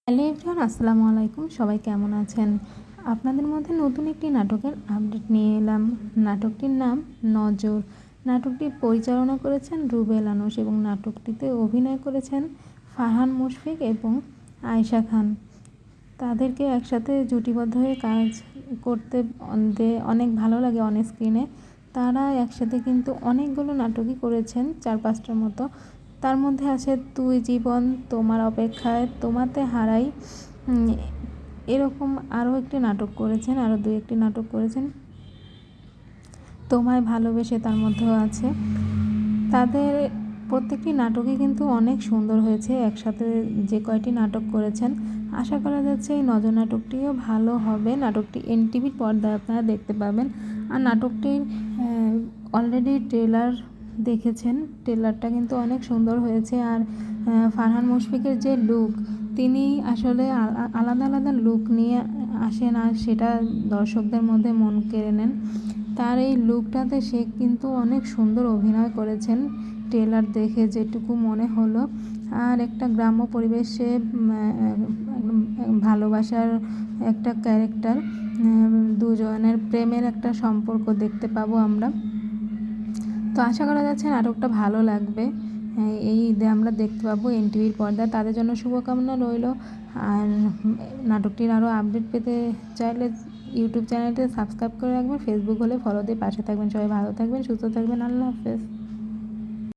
Hello everyone, আসসালামু আলাইকুম। সবাই কেমন আছেন? আপনাদের মধ্যে নতুন একটি নাটকের আপডেট নিয়ে এলাম। নাটকটির নাম নজর। নাটকটি পরিচালনা করেছেন রুবেল আনুশ এবং নাটকটিতে অভিনয় করেছেন ফারহান মুশফিক এবং আয়েশা খান। তাদেরকে একসাথে জুটিবদ্ধ হয়ে কাজ করতে অনেক ভালো লাগে অন স্ক্রিনে। তারা একসাথে কিন্তু অনেকগুলো নাটকই করেছেন, 4-5টার মতো। তার মধ্যে আছে তুই জীবন, তোমার অপেক্ষায়, তোমাতে হারাই, এরকম আরও একটি নাটক করেছেন, আরও 2-1টি নাটক করেছেন। তোমায় ভালোবেসে তার মধ্যেও আছে। তাদের প্রত্যেকটি নাটকই কিন্তু অনেক সুন্দর হয়েছে। একসাথে যে কয়টি নাটক করেছেন, আশা করা যাচ্ছে এই নজর নাটকটিও ভালো হবে। নাটকটি এনটিভির পর্দায় আপনারা দেখতে পাবেন। আর নাটকটির অলরেডি ট্রেলার দেখেছেন। ট্রেলারটা কিন্তু অনেক সুন্দর হয়েছে। আর ফারহান মুশফিকের যে লুক, তিনি আসলে আলাদা আলাদা লুক নিয়ে আসেন আর সেটা দর্শকদের মধ্যে মন কেড়ে নেন। তার এই লুকটাতে সে কিন্তু অনেক সুন্দর অভিনয় করেছেন, ট্রেলার দেখে যেটুকু মনে হলো। আর একটা গ্রাম্য পরিবেশে ভালোবাসার একটা ক্যারেক্টার, দুজনের প্রেমের একটা সম্পর্ক দেখতে পাবো আমরা। তো আশা করা যাচ্ছে নাটকটা ভালো লাগবে। এই ঈদে আমরা দেখতে পাবো এনটিভির পর্দায়। তাদের জন্য শুভকামনা রইল। আর নাটকটির আরও আপডেট পেতে চাইলে ইউটিউব চ্যানেলটি সাবস্ক্রাইব করে রাখবেন, ফেসবুক হলে ফলো দিয়ে পাশে থাকবেন। সবাই ভালো থাকবেন, সুস্থ থাকবেন। আল্লাহ হাফেজ।